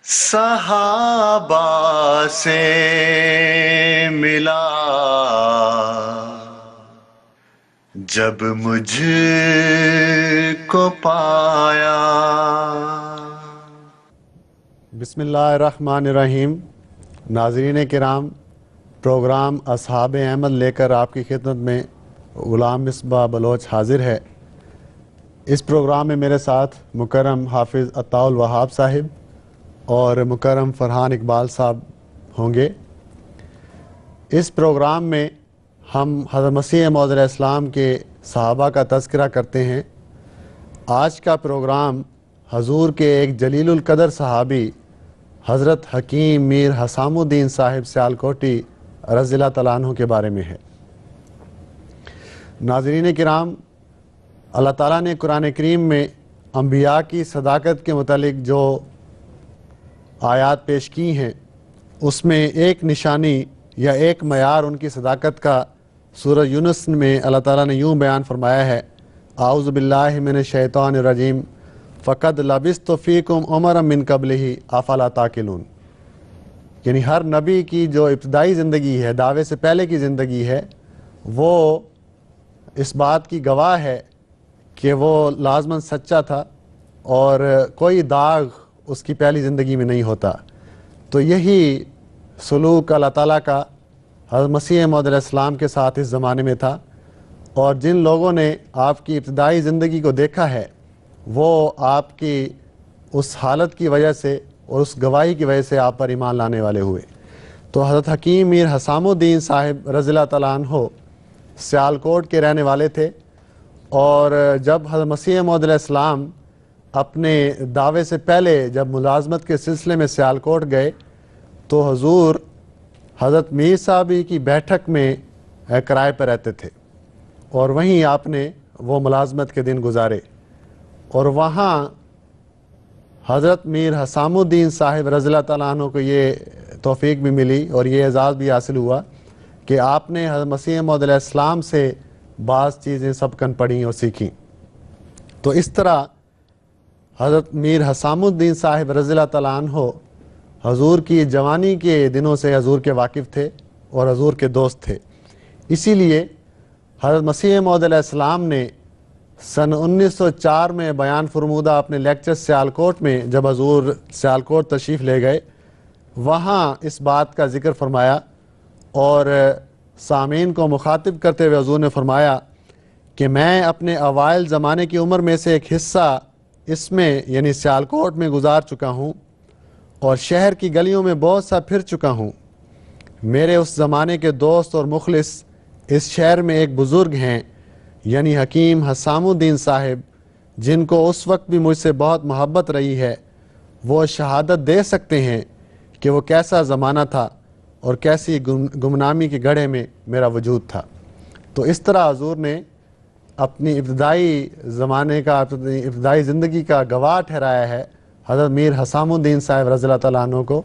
صحابہ سے ملا جب مجھ کو پایا۔ بسم اللہ الرحمن الرحیم۔ ناظرین کرام، پروگرام اصحاب احمد لے کر آپ کی خدمت میں غلام مصباح بلوچ حاضر ہے۔ اس پروگرام میں میرے ساتھ مکرم حافظ عطاء الوہاب صاحب اور مکرم فرحان اقبال صاحب ہوں گے۔ اس پروگرام میں ہم حضرت مسیح موعود علیہ السلام کے صحابہ کا تذکرہ کرتے ہیں۔ آج کا پروگرام حضور کے ایک جلیل القدر صحابی حضرت حکیم میر حسام الدین صاحب سیالکوٹی رضی اللہ تعالیٰ عنہ کے بارے میں ہے۔ ناظرین کرام، اللہ تعالیٰ نے قرآن کریم میں انبیاء کی صداقت کے متعلق جو آیات پیش کی ہیں، اس میں ایک نشانی یا ایک معیار ان کی صداقت کا سورہ یونس میں اللہ تعالیٰ نے یوں بیان فرمایا ہے: اعوذ باللہ من الشیطان الرجیم فقد لبثت فیکم عمرا من قبلہ افلا تعقلون۔ یعنی ہر نبی کی جو ابتدائی زندگی ہے، دعوے سے پہلے کی زندگی ہے، وہ اس بات کی گواہ ہے کہ وہ لازماً سچا تھا اور کوئی داغ اس کی پہلی زندگی میں نہیں ہوتا۔ تو یہی سلوک اللہ تعالیٰ کا حضرت مسیح موعود علیہ السلام کے ساتھ اس زمانے میں تھا، اور جن لوگوں نے آپ کی ابتدائی زندگی کو دیکھا ہے وہ آپ کی اس حالت کی وجہ سے اور اس گواہی کی وجہ سے آپ پر ایمان لانے والے ہوئے۔ تو حضرت حکیم میر حسام الدین صاحب رضی اللہ تعالیٰ عنہ سیالکوٹ کے رہنے والے تھے، اور جب حضرت مسیح موعود علیہ السلام اپنے دعوے سے پہلے جب ملازمت کے سلسلے میں سیالکوٹ گئے تو حضور حضرت میر صاحبی کی بیٹھک میں کرائے پر رہتے تھے، اور وہیں آپ نے وہ ملازمت کے دن گزارے، اور وہاں حضرت میر حسام الدین صاحب رضی اللہ تعالیٰ عنہ کو یہ توفیق بھی ملی اور یہ اعزاز بھی حاصل ہوا کہ آپ نے حضرت مسیح موعود علیہ السلام سے بعض چیزیں سبقاً پڑھیں اور سیکھیں۔ تو اس طرح حضرت میر حسام الدین صاحب رضی اللہ تعالیٰ عنہ حضور کی جوانی کے دنوں سے حضور کے واقف تھے اور حضور کے دوست تھے۔ اسی لیے حضرت مسیح موعود علیہ السلام نے سن 1904 میں بیان فرمودہ اپنے لیکچر سیالکوٹ میں جب حضور سیالکوٹ تشریف لے گئے، وہاں اس بات کا ذکر فرمایا، اور سامعین کو مخاطب کرتے ہوئے حضور نے فرمایا کہ میں اپنے اوائل زمانے کی عمر میں سے ایک حصہ اس میں یعنی سیالکوٹ میں گزار چکا ہوں، اور شہر کی گلیوں میں بہت سا پھر چکا ہوں۔ میرے اس زمانے کے دوست اور مخلص اس شہر میں ایک بزرگ ہیں، یعنی حکیم حسام الدین صاحب، جن کو اس وقت بھی مجھ سے بہت محبت رہی ہے۔ وہ شہادت دے سکتے ہیں کہ وہ کیسا زمانہ تھا اور کیسی گمنامی کے گڑھے میں میرا وجود تھا۔ تو اس طرح حضور نے اپنی ابتدائی زمانے کا ابتدائی زندگی کا گواہ ٹھہرایا ہے حضرت میر حسام الدین صاحب رضی اللہ تعالیٰ عنہ کو،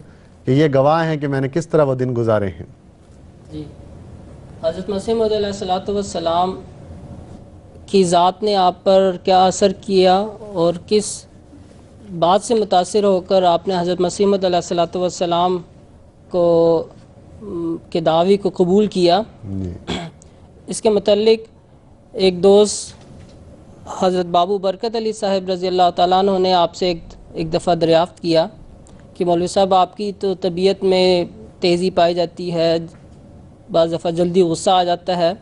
کہ یہ گواہ ہیں کہ میں نے کس طرح وہ دن گزارے ہیں۔ جی، حضرت مسیح موعود علیہ السلام کی ذات نے آپ پر کیا اثر کیا اور کس بات سے متاثر ہو کر آپ نے حضرت مسیح موعود علیہ السلام کو کے دعوی کو قبول کیا؟ اس کے متعلق ایک دوست حضرت بابو برکت علی صاحب رضی اللہ تعالیٰ عنہ نے آپ سے ایک دفعہ دریافت کیا کہ مولوی صاحب، آپ کی تو طبیعت میں تیزی پائی جاتی ہے، بعض دفعہ جلدی غصہ آ جاتا ہے،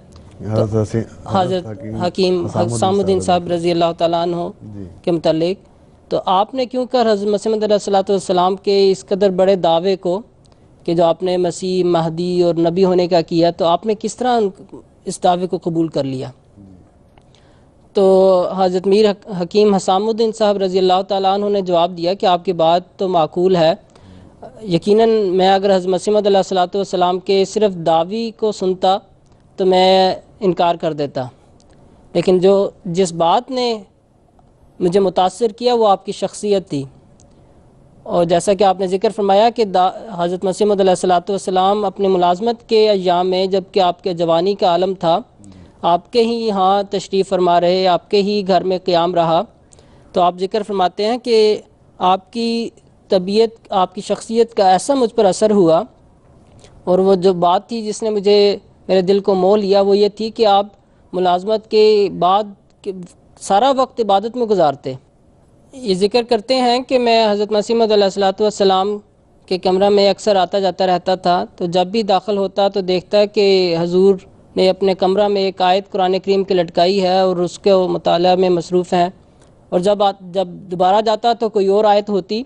حضرت حکیم حسام الدین صاحب رضی اللہ تعالیٰ عنہ کے متعلق تو آپ نے کیوں کر حضرت مسیح موعود علیہ السلام کے اس قدر بڑے دعوے کو کہ جو آپ نے مسیح، مہدی اور نبی ہونے کا کیا، تو آپ نے کس طرح اس دعوے کو قبول کر لیا؟ تو حضرت میر حکیم حسام الدین صاحب رضی اللہ تعالیٰ عنہ نے جواب دیا کہ آپ کی بات تو معقول ہے، یقیناً میں اگر حضرت مسیح موعود علیہ السلام کے صرف دعوی کو سنتا تو میں انکار کر دیتا، لیکن جس بات نے مجھے متاثر کیا وہ آپ کی شخصیت تھی، اور جیسا کہ آپ نے ذکر فرمایا کہ حضرت مسیح موعود علیہ السلام اپنی ملازمت کے ایام میں جب کہ آپ کے جوانی کا عالم تھا، آپ کے ہی یہاں تشریف فرما رہے، آپ کے ہی گھر میں قیام رہا، تو آپ ذکر فرماتے ہیں کہ آپ کی طبیعت آپ کی شخصیت کا ایسا مجھ پر اثر ہوا، اور وہ جو بات تھی جس نے مجھے میرے دل کو مول لیا وہ یہ تھی کہ آپ ملازمت کے بعد سارا وقت عبادت میں گزارتے. یہ ذکر کرتے ہیں کہ میں حضرت مسیح موعود علیہ السلام کے کمرہ میں اکثر آتا جاتا رہتا تھا، تو جب بھی داخل ہوتا تو دیکھتا کہ حضور نے اپنے کمرہ میں ایک آیت قرآن کریم کی لٹکائی ہے اور اس کے مطالعہ میں مصروف ہیں، اور جب دوبارہ جاتا تو کوئی اور آیت ہوتی.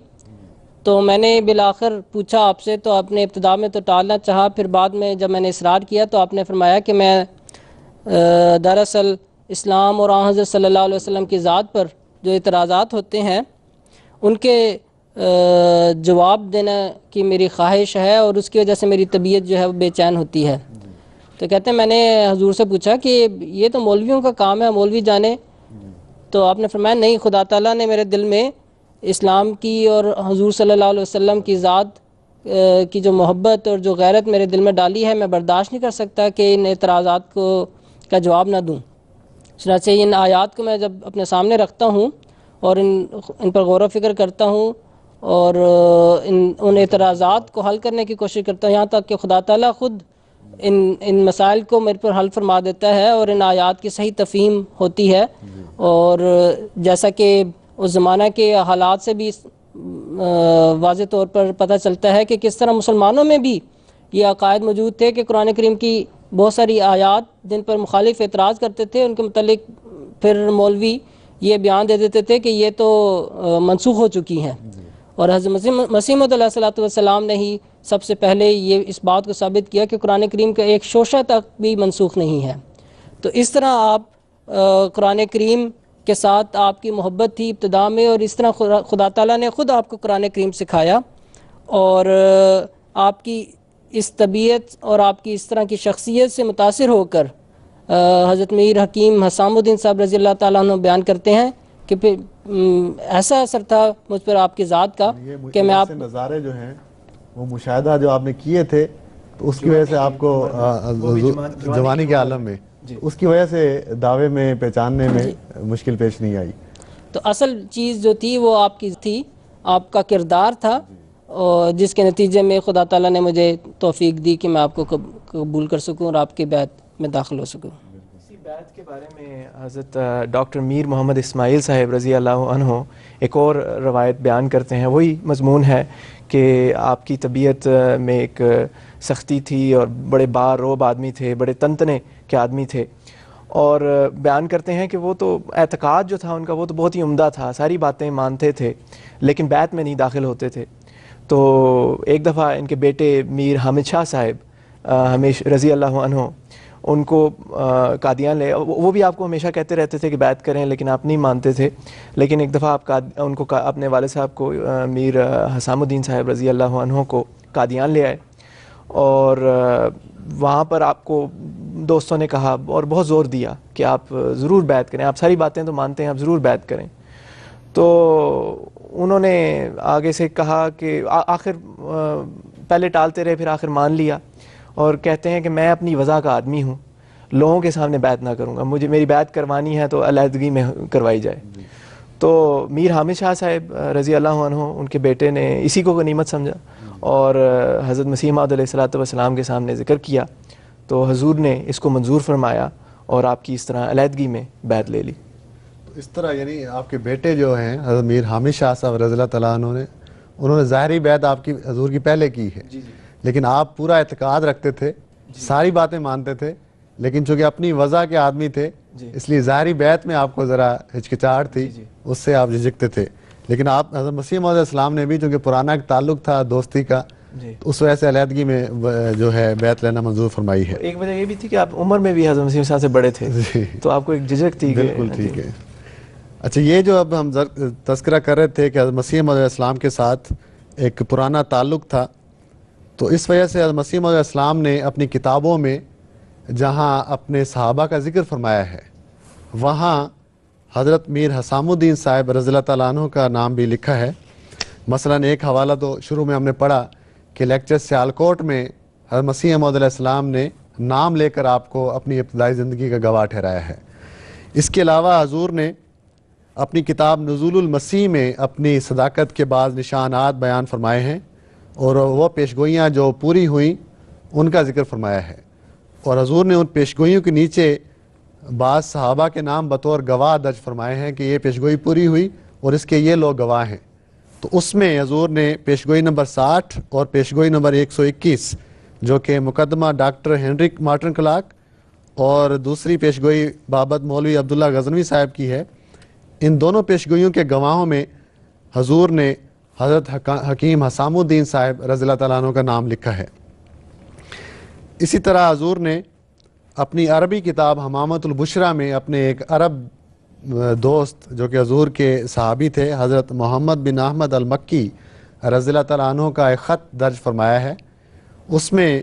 تو میں نے بالآخر پوچھا آپ سے، تو آپ نے ابتدا میں تو ٹالنا چاہا، پھر بعد میں جب میں نے اصرار کیا تو آپ نے فرمایا کہ میں دراصل اسلام اور آن حضرت صلی اللہ علیہ وسلم کی ذات پر جو اعتراضات ہوتے ہیں ان کے جواب دینا کی میری خواہش ہے، اور اس کی وجہ سے میری طبیعت جو ہے وہ بے چین ہوتی ہے. تو کہتے ہیں میں نے حضور سے پوچھا کہ یہ تو مولویوں کا کام ہے، مولوی جانے. تو آپ نے فرمایا نہیں، خدا تعالیٰ نے میرے دل میں اسلام کی اور حضور صلی اللہ علیہ وسلم کی ذات کی جو محبت اور جو غیرت میرے دل میں ڈالی ہے، میں برداشت نہیں کر سکتا کہ ان اعتراضات کا جواب نہ دوں. چنانچہ ان آیات کو میں جب اپنے سامنے رکھتا ہوں اور ان پر غور و فکر کرتا ہوں اور ان اعتراضات کو حل کرنے کی کوشش کرتا ہوں، یہاں تک کہ خدا تعالیٰ خود ان مسائل کو میرے پر حل فرما دیتا ہے اور ان آیات کی صحیح تفہیم ہوتی ہے. اور جیسا کہ اس زمانہ کے حالات سے بھی واضح طور پر پتہ چلتا ہے کہ کس طرح مسلمانوں میں بھی یہ عقائد موجود تھے کہ قرآن کریم کی بہت ساری آیات جن پر مخالف اعتراض کرتے تھے ان کے متعلق پھر مولوی یہ بیان دے دیتے تھے کہ یہ تو منسوخ ہو چکی ہیں. اور حضرت مسیح موعود علیہ السلام نے ہی سب سے پہلے یہ اس بات کو ثابت کیا کہ قرآن کریم کا ایک شوشہ تک بھی منسوخ نہیں ہے. تو اس طرح آپ قرآن کریم کے ساتھ آپ کی محبت تھی ابتدا میں، اور اس طرح خدا تعالیٰ نے خود آپ کو قرآن کریم سکھایا، اور آپ کی اس طبیعت اور آپ کی اس طرح کی شخصیت سے متاثر ہو کر حضرت میر حکیم حسام الدین صاحب رضی اللہ تعالیٰ عنہ بیان کرتے ہیں کہ پھر ایسا اثر تھا مجھ پر آپ کی ذات کا کہ میں آپ نظارے جو ہیں وہ مشاہدہ جو آپ نے کیے تھے تو اس کی وجہ سے آپ کو جوانی کے عالم میں اس کی وجہ سے دعوے میں پہچاننے میں مشکل پیش نہیں آئی. تو اصل چیز جو تھی وہ آپ کی تھی، آپ کا کردار تھا، اور جس کے نتیجے میں خدا تعالیٰ نے مجھے توفیق دی کہ میں آپ کو قبول کر سکوں اور آپ کی بیعت میں داخل ہو سکوں. اسی بیعت کے بارے میں حضرت ڈاکٹر میر محمد اسماعیل صاحب رضی اللہ عنہ ایک اور روایت بیان کرتے ہیں. وہی مضمون ہے کہ آپ کی طبیعت میں ایک سختی تھی اور بڑے باروب آدمی تھے، بڑے تنتنے کے آدمی تھے، اور بیان کرتے ہیں کہ وہ تو اعتقاد جو تھا ان کا وہ تو بہت ہی عمدہ تھا، ساری باتیں مانتے تھے لیکن بیعت میں نہیں داخل ہوتے تھے. تو ایک دفعہ ان کے بیٹے میر حامد شاہ صاحب ہمیش رضی اللہ عنہ ان کو قادیان لے، وہ بھی آپ کو ہمیشہ کہتے رہتے تھے کہ بیعت کریں لیکن آپ نہیں مانتے تھے. لیکن ایک دفعہ آپ ان کو اپنے والد صاحب کو میر حسام الدین صاحب رضی اللہ عنہ کو قادیان لے آئے، اور وہاں پر آپ کو دوستوں نے کہا اور بہت زور دیا کہ آپ ضرور بیعت کریں، آپ ساری باتیں تو مانتے ہیں، آپ ضرور بیعت کریں. تو انہوں نے آگے سے کہا کہ آخر پہلے ٹالتے رہے، پھر آخر مان لیا، اور کہتے ہیں کہ میں اپنی وضع کا آدمی ہوں، لوگوں کے سامنے بیعت نہ کروں گا، مجھے میری بیعت کروانی ہے تو علیحدگی میں کروائی جائے. تو میر حامد شاہ صاحب رضی اللہ عنہ ان کے بیٹے نے اسی کو غنیمت سمجھا اور حضرت مسیح موعود علیہ السلام کے سامنے ذکر کیا، تو حضور نے اس کو منظور فرمایا اور آپ کی اس طرح علیحدگی میں بیعت لے لی. اس طرح یعنی آپ کے بیٹے جو ہیں حضرت میر حامد شاہ صاحب رضی اللہ تعالیٰ عنہ نے انہوں نے ظاہری بیعت آپ کی حضور کی پہلے کی ہے، لیکن آپ پورا اعتقاد رکھتے تھے، ساری باتیں مانتے تھے، لیکن چونکہ اپنی وضع کے آدمی تھے اس لیے ظاہری بیعت میں آپ کو ذرا ہچکچاہٹ تھی، اس سے آپ جھجکتے تھے. لیکن آپ حضرت مسیح موعود علیہ السلام نے بھی چونکہ پرانا ایک تعلق تھا دوستی کا، اس وجہ سے علیحدگی میں جو ہے بیعت لینا منظور فرمائی ہے. ایک وجہ یہ بھی تھی کہ آپ عمر میں بھی حضرت مسیح صاحب سے بڑے تھے، تو آپ کو ایک جھجک تھی. بالکل ٹھیک ہے. اچھا، یہ جو اب ہم تذکرہ کر رہے تھے کہ حضرت مسیح موعود علیہ السلام کے ساتھ ایک پرانا تعلق تھا، تو اس وجہ سے حضرت مسیح موعود علیہ السلام نے اپنی کتابوں میں جہاں اپنے صحابہ کا ذکر فرمایا ہے وہاں حضرت میر حسام الدین صاحب رضی اللہ تعالیٰ عنہ کا نام بھی لکھا ہے. مثلا ایک حوالہ تو شروع میں ہم نے پڑھا کہ لیکچر سیالکوٹ میں حضرت مسیح موعود علیہ السلام نے نام لے کر آپ کو اپنی ابتدائی زندگی کا گواہ ٹھہرایا ہے. اس کے علاوہ حضور نے اپنی کتاب نزول المسیح میں اپنی صداقت کے بعض نشانات بیان فرمائے ہیں، اور وہ پیشگوئیاں جو پوری ہوئیں ان کا ذکر فرمایا ہے، اور حضور نے ان پیشگوئیوں کے نیچے بعض صحابہ کے نام بطور گواہ درج فرمائے ہیں کہ یہ پیشگوئی پوری ہوئی اور اس کے یہ لوگ گواہ ہیں۔ تو اس میں حضور نے پیشگوئی نمبر 60 اور پیشگوئی نمبر 121 جو کہ مقدمہ ڈاکٹر ہینڈرک مارٹن کلاک اور دوسری پیشگوئی بابت مولوی عبداللہ غزنوی صاحب کی ہے، ان دونوں پیشگوئیوں کے گواہوں میں حضور نے حضرت حکیم حسام الدین صاحب رضی اللہ تعالیٰ عنہ کا نام لکھا ہے۔ اسی طرح حضور نے اپنی عربی کتاب حمامت البشرا میں اپنے ایک عرب دوست جو کہ حضور کے صحابی تھے حضرت محمد بن احمد المکی رضی اللہ تعالیٰ عنہ کا ایک خط درج فرمایا ہے۔ اس میں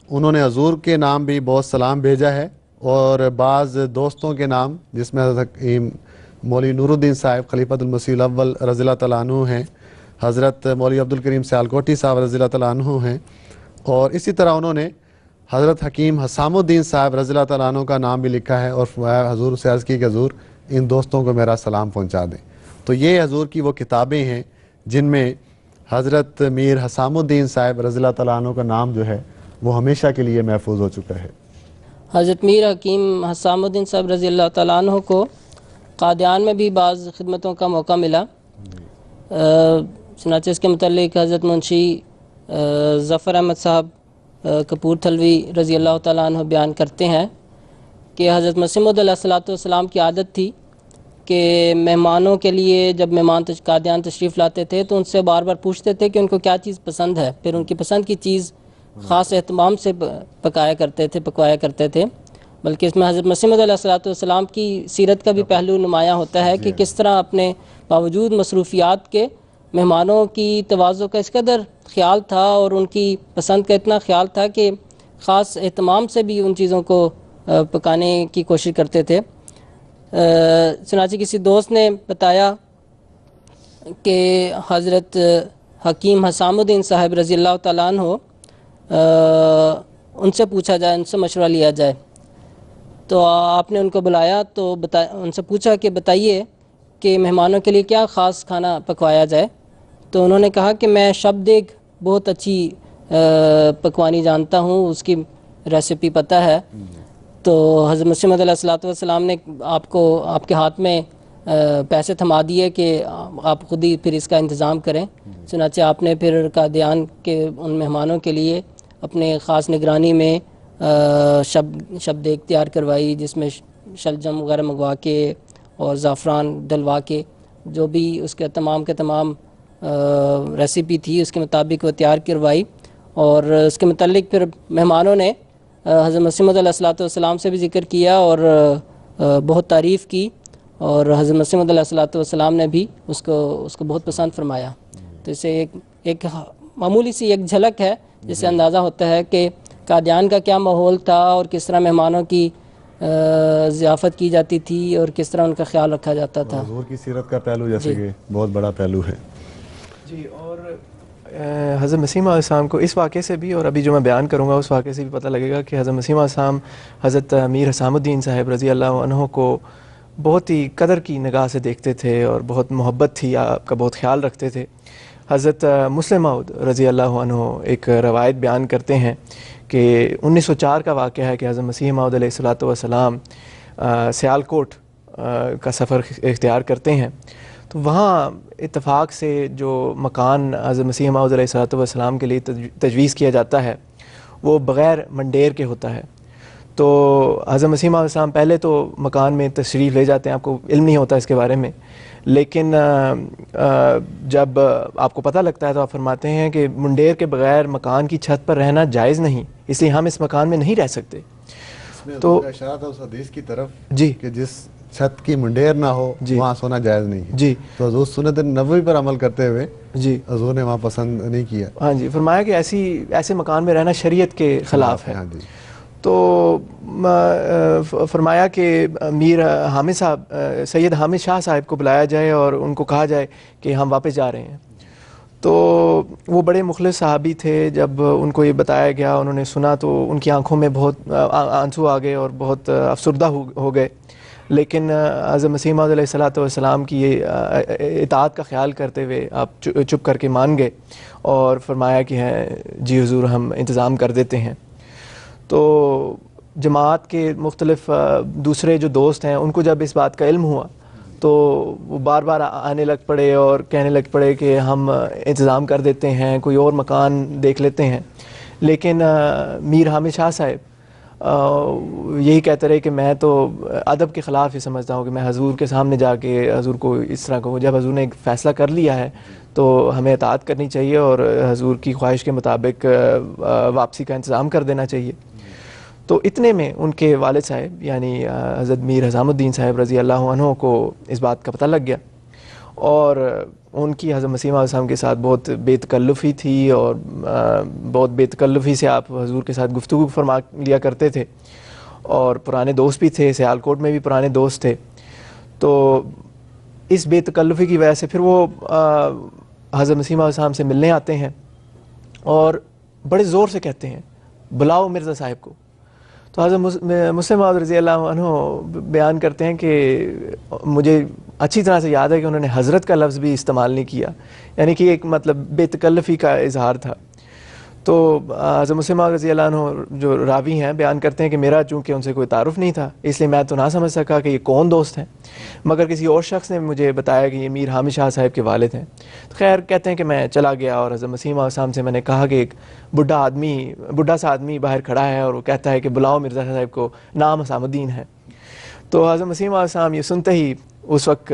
انہوں نے حضور کے نام بھی بہت سلام بھیجا ہے، اور بعض دوستوں کے نام جس میں حضرت مولوی نور الدین صاحب خلیفۃ المسیح الاول رضی اللہ تعالیٰ عنہ ہیں، حضرت مولوی عبدالکریم سیالکوٹی صاحب رضی اللہ تعالیٰ عنہ ہیں، اور اسی طرح انہوں نے حضرت حکیم حسام الدین صاحب رضی اللہ تعالیٰ عنہ کا نام بھی لکھا ہے، اور حضور سے عرض کی کہ حضور ان دوستوں کو میرا سلام پہنچا دیں۔ تو یہ حضور کی وہ کتابیں ہیں جن میں حضرت میر حسام الدین صاحب رضی اللہ تعالیٰ عنہ کا نام جو ہے وہ ہمیشہ کے لیے محفوظ ہو چکا ہے۔ حضرت میر حکیم حسام الدین صاحب رضی اللہ تعالیٰ عنہ کو قادیان میں بھی بعض خدمتوں کا موقع ملا، چنانچہ اس کے متعلق حضرت منشی ظفر احمد صاحب کپور تھلوی رضی اللہ تعالیٰ عنہ بیان کرتے ہیں کہ حضرت مسیح موعود علیہ السلام کی عادت تھی کہ مہمانوں کے لیے جب مہمان قادیان تشریف لاتے تھے تو ان سے بار بار پوچھتے تھے کہ ان کو کیا چیز پسند ہے، پھر ان کی پسند کی چیز خاص اہتمام سے پکوایا کرتے تھے، بلکہ اس میں حضرت مسیح موعود علیہ السلام کی سیرت کا بھی پہلو نمایاں ہوتا ہے کہ کس طرح اپنے باوجود مصروفیات کے مہمانوں کی تواضع کا اس قدر خیال تھا اور ان کی پسند کا اتنا خیال تھا کہ خاص اہتمام سے بھی ان چیزوں کو پکانے کی کوشش کرتے تھے۔ چنانچہ کسی دوست نے بتایا کہ حضرت حکیم حسام الدین صاحب رضی اللہ تعالیٰ عنہ ان سے پوچھا جائے، ان سے مشورہ لیا جائے، تو آپ نے ان کو بلایا تو ان سے پوچھا کہ بتائیے کہ مہمانوں کے لیے کیا خاص کھانا پکوایا جائے، تو انہوں نے کہا کہ میں شب دیگ بہت اچھی پکوانی جانتا ہوں، اس کی ریسیپی پتہ ہے۔ تو حضرت مسیح موعود علیہ السلام نے آپ کے ہاتھ میں پیسے تھما دیے کہ آپ خود ہی پھر اس کا انتظام کریں۔ چنانچہ آپ نے پھر قادیان کے ان مہمانوں کے لیے اپنے خاص نگرانی میں شب دیگ تیار کروائی، جس میں شلجم وغیرہ منگوا کے اور زعفران ڈلوا کے جو بھی اس کے تمام ریسیپی تھی اس کے مطابق وہ تیار کروائی، اور اس کے متعلق پھر مہمانوں نے حضرت مسیح موعود علیہ السلام سے بھی ذکر کیا اور بہت تعریف کی، اور حضرت مسیح موعود علیہ السلام نے بھی اس کو بہت پسند فرمایا۔ تو اسے ایک معمولی سی ایک جھلک ہے جس سے اندازہ ہوتا ہے کہ قادیان کا کیا ماحول تھا اور کس طرح مہمانوں کی ضیافت کی جاتی تھی اور کس طرح ان کا خیال رکھا جاتا تھا۔ حضور کی سیرت کا پہلو جیسے کہ بہت بڑا پہلو ہے۔ جی، اور حضرت مسیح علیہ السلام کو اس واقعے سے بھی، اور ابھی جو میں بیان کروں گا اس واقعے سے بھی پتہ لگے گا کہ حضرت مسیح علیہ السلام حضرت میر حسام الدین صاحب رضی اللہ عنہ کو بہت ہی قدر کی نگاہ سے دیکھتے تھے اور بہت محبت تھی، آپ کا بہت خیال رکھتے تھے۔ حضرت مسلم موعود رضی اللہ عنہ ایک روایت بیان کرتے ہیں کہ 1904 کا واقعہ ہے کہ حضرت مسیح موعود علیہ السلام سیالکوٹ کا سفر اختیار کرتے ہیں، تو وہاں اتفاق سے جو مکان حضرت مسیح موعود علیہ السلام کے لیے تجویز کیا جاتا ہے وہ بغیر منڈیر کے ہوتا ہے۔ تو حضرت مسیح علیہ السلام پہلے تو مکان میں تشریف لے جاتے ہیں، آپ کو علم نہیں ہوتا اس کے بارے میں، لیکن جب آپ کو پتہ لگتا ہے تو آپ فرماتے ہیں کہ منڈیر کے بغیر مکان کی چھت پر رہنا جائز نہیں، اس لیے ہم اس مکان میں نہیں رہ سکتے۔ تو اشارہ تھا اس حدیث کی طرف جی کہ جس چھت کی منڈیر نہ ہو وہاں سونا جائز نہیں ہے۔ جی، تو حضور سنت نبوی پر عمل کرتے ہوئے جی حضور نے وہاں پسند نہیں کیا۔ ہاں جی، فرمایا کہ ایسے مکان میں رہنا شریعت کے خلاف ہے۔ ہاں جی، تو فرمایا کہ میر حامد صاحب، سید حامد شاہ صاحب کو بلایا جائے اور ان کو کہا جائے کہ ہم واپس جا رہے ہیں۔ تو وہ بڑے مخلص صحابی تھے، جب ان کو یہ بتایا گیا انہوں نے سنا تو ان کی آنکھوں میں بہت آنسو آ گئے اور بہت افسردہ ہو گئے، لیکن حضرت مسیح موعود علیہ السلام کی یہ اطاعت کا خیال کرتے ہوئے آپ چپ کر کے مان گئے اور فرمایا کہ ہیں جی حضور ہم انتظام کر دیتے ہیں. تو جماعت کے مختلف دوسرے جو دوست ہیں ان کو جب اس بات کا علم ہوا تو وہ بار بار آنے لگ پڑے اور کہنے لگ پڑے کہ ہم انتظام کر دیتے ہیں, کوئی اور مکان دیکھ لیتے ہیں. لیکن میر حامد شاہ صاحب یہی کہتے رہے کہ میں تو ادب کے خلاف ہی سمجھتا ہوں کہ میں حضور کے سامنے جا کے حضور کو اس طرح کہوں. جب حضور نے ایک فیصلہ کر لیا ہے تو ہمیں اطاعت کرنی چاہیے اور حضور کی خواہش کے مطابق واپسی کا انتظام کر دینا چاہیے. تو اتنے میں ان کے والد صاحب یعنی حضرت میر حسام الدین صاحب رضی اللہ عنہ کو اس بات کا پتہ لگ گیا اور ان کی حضرت مسیح موعود السلام کے ساتھ بہت بے تکلفی تھی اور بہت بے تکلفی سے آپ حضور کے ساتھ گفتگو فرما لیا کرتے تھے اور پرانے دوست بھی تھے, سیالکوٹ میں بھی پرانے دوست تھے. تو اس بے تکلفی کی وجہ سے پھر وہ حضرت مسیح موعود السلام سے ملنے آتے ہیں اور بڑے زور سے کہتے ہیں بلاؤ مرزا صاحب کو. تو حضرت مسلم موعود رضی اللہ عنہ بیان کرتے ہیں کہ مجھے اچھی طرح سے یاد ہے کہ انہوں نے حضرت کا لفظ بھی استعمال نہیں کیا, یعنی کہ ایک مطلب بے تکلفی کا اظہار تھا. تو حضرت مسلم موعود رضی اللہ عنہ جو راوی ہیں بیان کرتے ہیں کہ میرا چونکہ ان سے کوئی تعارف نہیں تھا اس لیے میں تو نہ سمجھ سکا کہ یہ کون دوست ہیں, مگر کسی اور شخص نے مجھے بتایا کہ یہ میر حامد شاہ صاحب کے والد ہیں. تو خیر کہتے ہیں کہ میں چلا گیا اور حضرت مسیح موعود السلام سے میں نے کہا کہ ایک بڈھا سا آدمی باہر کھڑا ہے اور وہ کہتا ہے کہ بلاؤ مرزا صاحب کو, نام حسام الدین ہے. تو حضرت مسیح موعود السلام یہ سنتے ہی اس وقت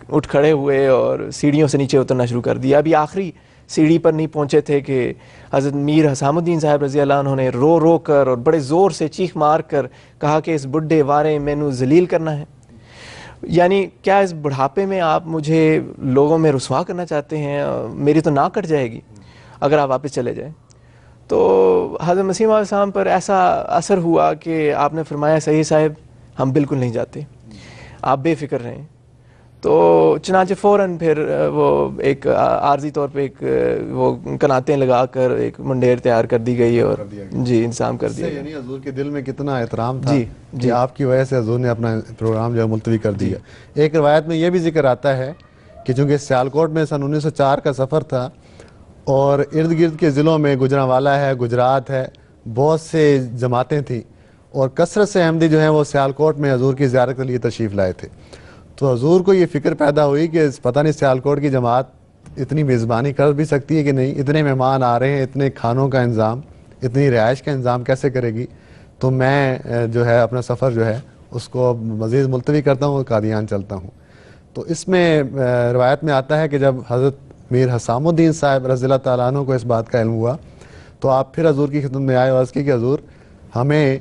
اٹھ کھڑے ہوئے اور سیڑھیوں سے نیچے اترنا شروع کر دیا. ابھی آخری سیڑھی پر نہیں پہنچے تھے کہ حضرت میر حسام الدین صاحب رضی اللہ عنہ نے رو رو کر اور بڑے زور سے چیخ مار کر کہا کہ اس بڈھے وارے مینوں ذلیل کرنا ہے. یعنی کیا اس بڑھاپے میں آپ مجھے لوگوں میں رسوا کرنا چاہتے ہیں, میری تو ناک کٹ جائے گی اگر آپ واپس چلے جائیں. تو حضرت مسیح موعود السلام پر ایسا اثر ہوا کہ آپ نے فرمایا صحیح صاحب ہم بالکل نہیں جاتے, آپ بے فکر رہیں. تو چنانچہ فوراً پھر وہ ایک عارضی طور پہ ایک وہ کناتیں لگا کر ایک منڈیر تیار کر دی گئی اور جی انتظام کر دیا. یعنی حضور کے دل میں کتنا احترام تھا جی کہ آپ کی وجہ سے حضور نے اپنا پروگرام جو ہے ملتوی کر دیا. ایک روایت میں یہ بھی ذکر آتا ہے کہ چونکہ سیالکوٹ میں سن 1904 کا سفر تھا اور ارد گرد کے ضلعوں میں گجرانوالا ہے, گجرات ہے, بہت سے جماعتیں تھیں اور کثرت سے احمدی جو ہیں وہ سیالکوٹ میں حضور کی زیارت کے لیے تشریف لائے تھے. تو حضور کو یہ فکر پیدا ہوئی کہ پتہ نہیں سیالکوٹ کی جماعت اتنی میزبانی کر بھی سکتی ہے کہ نہیں, اتنے مہمان آ رہے ہیں, اتنے کھانوں کا انتظام, اتنی رہائش کا انتظام کیسے کرے گی. تو میں جو ہے اپنا سفر جو ہے اس کو مزید ملتوی کرتا ہوں اور قادیان چلتا ہوں. تو اس میں روایت میں آتا ہے کہ جب حضرت میر حسام الدین صاحب رضی اللہ تعالیٰ عنہ کو اس بات کا علم ہوا تو آپ پھر حضور کی خدمت میں آئے اور عرض کی کہ حضور ہمیں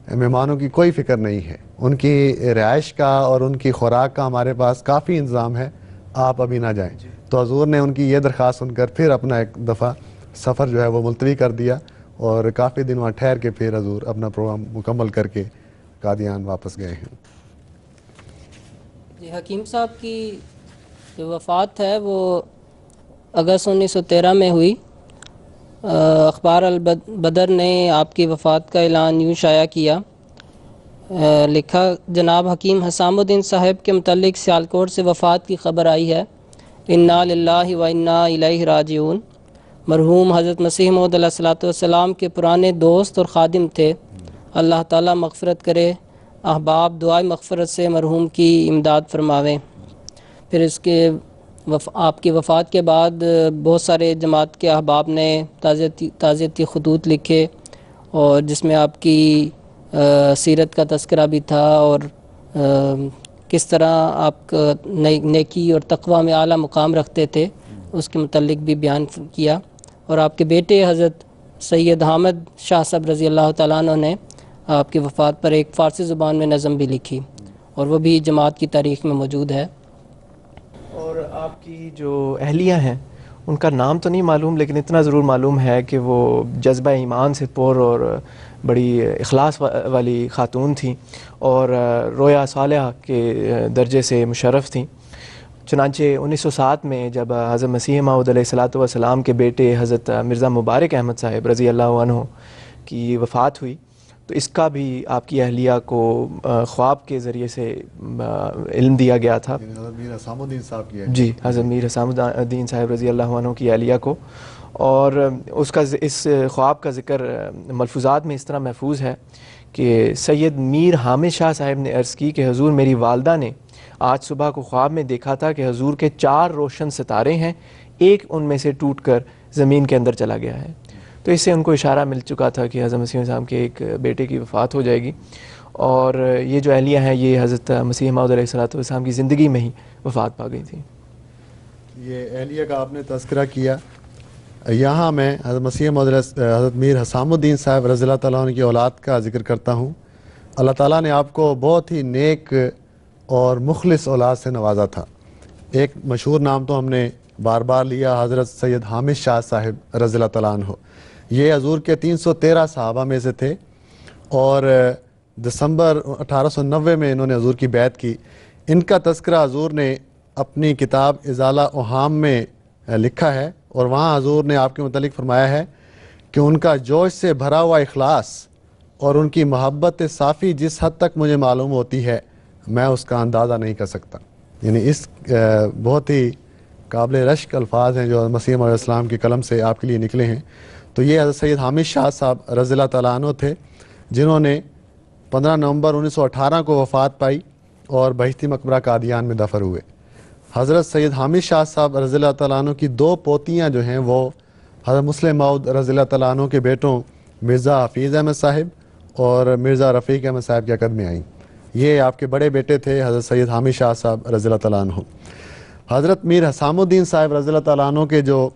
مہمانوں کی کوئی فکر نہیں ہے, ان کی رہائش کا اور ان کی خوراک کا ہمارے پاس کافی انتظام ہے, آپ ابھی نہ جائیں. تو حضور نے ان کی یہ درخواست سن کر پھر اپنا ایک دفعہ سفر جو ہے وہ ملتوی کر دیا اور کافی دن وہاں ٹھہر کے پھر حضور اپنا پروگرام مکمل کر کے قادیان واپس گئے ہیں. جی حکیم صاحب کی جو وفات ہے وہ اگست 1913 میں ہوئی. اخبار البدر نے آپ کی وفات کا اعلان یوں شائع کیا, لکھا جناب حکیم حسام الدین صاحب کے متعلق سیالکوٹ سے وفات کی خبر آئی ہے. انا للہ و انا الیہ راجعون. مرحوم حضرت مسیح موعود علیہ السلام کے پرانے دوست اور خادم تھے. اللہ تعالیٰ مغفرت کرے. احباب دعائے مغفرت سے مرحوم کی امداد فرماویں. پھر اس کے آپ کی وفات کے بعد بہت سارے جماعت کے احباب نے تعزیتی خطوط لکھے اور جس میں آپ کی سیرت کا تذکرہ بھی تھا اور کس طرح آپ نیکی اور تقوی میں اعلیٰ مقام رکھتے تھے اس کے متعلق بھی بیان کیا. اور آپ کے بیٹے حضرت سید حامد شاہ صاحب رضی اللہ تعالیٰ عنہ نے آپ کی وفات پر ایک فارسی زبان میں نظم بھی لکھی اور وہ بھی جماعت کی تاریخ میں موجود ہے. اور آپ کی جو اہلیہ ہیں ان کا نام تو نہیں معلوم لیکن اتنا ضرور معلوم ہے کہ وہ جذبہ ایمان سے پر اور بڑی اخلاص والی خاتون تھیں اور رویا صالحہ کے درجے سے مشرف تھیں. چنانچہ 1907 میں جب حضرت مسیح موعود علیہ السلام کے بیٹے حضرت مرزا مبارک احمد صاحب رضی اللہ عنہ کی وفات ہوئی تو اس کا بھی آپ کی اہلیہ کو خواب کے ذریعے سے علم دیا گیا تھا. حضرت میر حسام الدین صاحب کی ہے. جی, حضرت میر حسام الدین صاحب رضی اللہ عنہ کی اہلیہ کو. اور اس کا اس خواب کا ذکر ملفوظات میں اس طرح محفوظ ہے کہ سید میر حامد شاہ صاحب نے عرض کی کہ حضور میری والدہ نے آج صبح کو خواب میں دیکھا تھا کہ حضور کے 4 روشن ستارے ہیں, ایک ان میں سے ٹوٹ کر زمین کے اندر چلا گیا ہے. تو اس سے ان کو اشارہ مل چکا تھا کہ حضرت مسیح السلام کے ایک بیٹے کی وفات ہو جائے گی, اور یہ جو اہلیہ ہیں یہ حضرت مسیح موعود علیہ السلام کی زندگی میں ہی وفات پا گئی تھیں. یہ اہلیہ کا آپ نے تذکرہ کیا, یہاں میں حضرت مسیح موعود حضرت میر حسام الدین صاحب رضی اللہ تعالیٰ عنہ کی اولاد کا ذکر کرتا ہوں. اللہ تعالیٰ نے آپ کو بہت ہی نیک اور مخلص اولاد سے نوازا تھا. ایک مشہور نام تو ہم نے بار بار لیا, حضرت سید حامد شاہ صاحب رضی اللہ تعالیٰ عنہ. یہ حضور کے 313 صحابہ میں سے تھے, اور دسمبر 1890 میں انہوں نے حضور کی بیعت کی. ان کا تذکرہ حضور نے اپنی کتاب ازالہ اوہام میں لکھا ہے, اور وہاں حضور نے آپ کے متعلق فرمایا ہے کہ ان کا جوش سے بھرا ہوا اخلاص اور ان کی محبت صافی جس حد تک مجھے معلوم ہوتی ہے میں اس کا اندازہ نہیں کر سکتا. یعنی اس بہت ہی قابل رشک الفاظ ہیں جو مسیح موعود علیہ السلام کے قلم سے آپ کے لیے نکلے ہیں. تو یہ حضرت سید حامد شاہ صاحب رضی اللہ تعالیٰ عنہ تھے جنہوں نے 15 نومبر 1918 کو وفات پائی اور بہشتی مقبرہ قادیان میں دفن ہوئے. حضرت سید حامد شاہ صاحب رضی اللہ تعالیٰ عنہ کی 2 پوتیاں جو ہیں وہ حضرت مسلم موعود رضی اللہ تعالیٰ عنہ کے بیٹوں مرزا حفیظ احمد صاحب اور مرزا رفیق احمد صاحب کے عقد میں آئیں. یہ آپ کے بڑے بیٹے تھے حضرت سید حامد شاہ صاحب رضی اللہ تعالیٰ عنہ. حضرت میر حسام الدین صاحب رضی اللہ تعالیٰ عنہ کے جو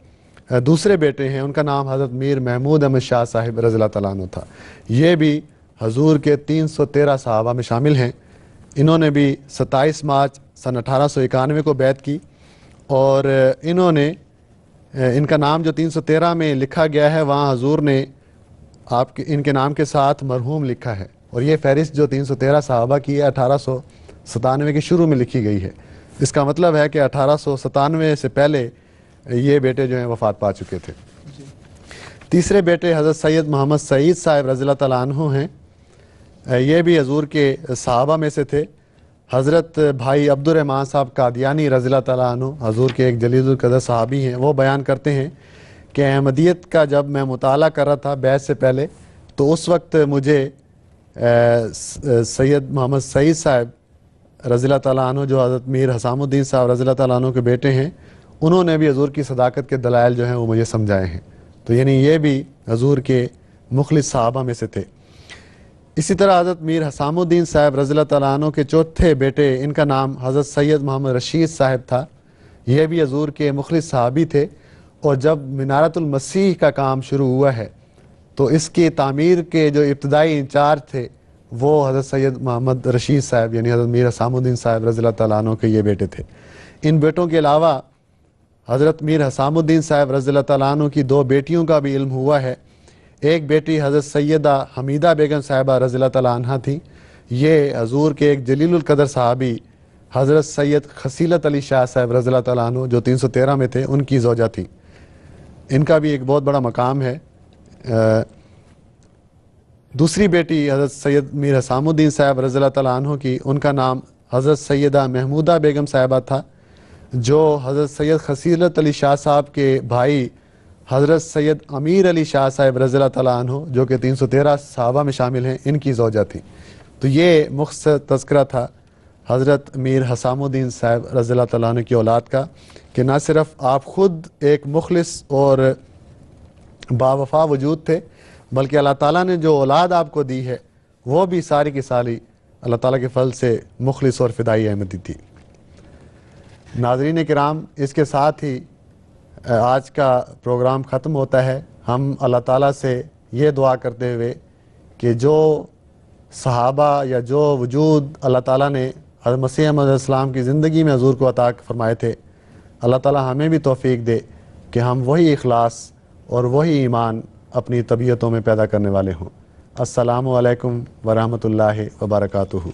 دوسرے بیٹے ہیں ان کا نام حضرت میر محمود احمد شاہ صاحب رضی اللہ تعالیٰ عنہ تھا. یہ بھی حضور کے 313 صحابہ میں شامل ہیں. انہوں نے بھی 27 مارچ سن 1891 کو بیعت کی, اور انہوں نے ان کا نام جو 313 میں لکھا گیا ہے وہاں حضور نے آپ کے ان کے نام کے ساتھ مرحوم لکھا ہے, اور یہ فہرست جو 313 صحابہ کی ہے 1897 کے شروع میں لکھی گئی ہے. اس کا مطلب ہے کہ 1897 سے پہلے یہ بیٹے جو ہیں وفات پا چکے تھے. تیسرے بیٹے حضرت سید محمد سعید صاحب رضی اللہ تعالیٰ عنہ ہیں. یہ بھی حضور کے صحابہ میں سے تھے. حضرت بھائی عبد الرحمن صاحب قادیانی رضی اللہ تعالیٰ عنہ حضور کے ایک جلیل القدر صحابی ہیں. وہ بیان کرتے ہیں کہ احمدیت کا جب میں مطالعہ کر رہا تھا بیعت سے پہلے, تو اس وقت مجھے سید محمد سعید صاحب رضی اللہ تعالیٰ عنہ جو حضرت میر حسام الدین صاحب رضی اللہ تعالیٰ عنہ کے بیٹے ہیں, انہوں نے بھی حضور کی صداقت کے دلائل جو ہیں وہ مجھے سمجھائے ہیں. تو یعنی یہ بھی حضور کے مخلص صحابہ میں سے تھے. اسی طرح حضرت میر حسام الدین صاحب رضی اللہ تعالیٰ عنہ کے چوتھے بیٹے, ان کا نام حضرت سید محمد رشید صاحب تھا. یہ بھی حضور کے مخلص صحابی تھے, اور جب منارت المسیح کا کام شروع ہوا ہے تو اس کی تعمیر کے جو ابتدائی انچارج تھے وہ حضرت سید محمد رشید صاحب یعنی حضرت میر حسام الدین صاحب رضی اللہ تعالیٰ عنہ کے یہ بیٹے تھے. ان بیٹوں کے علاوہ حضرت میر حسام الدین صاحب رضی اللہ تعالیٰ عنہ کی 2 بیٹیوں کا بھی علم ہوا ہے. ایک بیٹی حضرت سیدہ حمیدہ بیگم صاحبہ رضی اللہ تعالیٰ عنہ تھی. یہ حضور کے ایک جلیل القدر صحابی حضرت سید خصیلت علی شاہ صاحب رضی اللہ تعالیٰ عنہ جو 313 میں تھے ان کی زوجہ تھی. ان کا بھی ایک بہت بڑا مقام ہے. دوسری بیٹی حضرت سید میر حسام الدین صاحب رضی اللہ تعالیٰ عنہ کی, ان کا نام حضرت سیدہ محمودہ بیگم صاحبہ تھا, جو حضرت سید خصیلت علی شاہ صاحب کے بھائی حضرت سید امیر علی شاہ صاحب رضی اللہ تعالیٰ عنہ جو کہ 313 صحابہ میں شامل ہیں ان کی زوجہ تھی. تو یہ مختصر تذکرہ تھا حضرت میر حسام الدین صاحب رضی اللہ تعالیٰ عنہ کی اولاد کا, کہ نہ صرف آپ خود ایک مخلص اور باوفا وجود تھے, بلکہ اللہ تعالیٰ نے جو اولاد آپ کو دی ہے وہ بھی ساری کی ساری اللہ تعالیٰ کے فضل سے مخلص اور فدائی احمدی تھی. ناظرین کرام, اس کے ساتھ ہی آج کا پروگرام ختم ہوتا ہے. ہم اللہ تعالیٰ سے یہ دعا کرتے ہوئے کہ جو صحابہ یا جو وجود اللہ تعالیٰ نے حضرت مسیح موعود علیہ السلام کی زندگی میں حضور کو عطا فرمائے تھے, اللہ تعالیٰ ہمیں بھی توفیق دے کہ ہم وہی اخلاص اور وہی ایمان اپنی طبیعتوں میں پیدا کرنے والے ہوں. السلام علیکم ورحمۃ اللہ وبرکاتہ.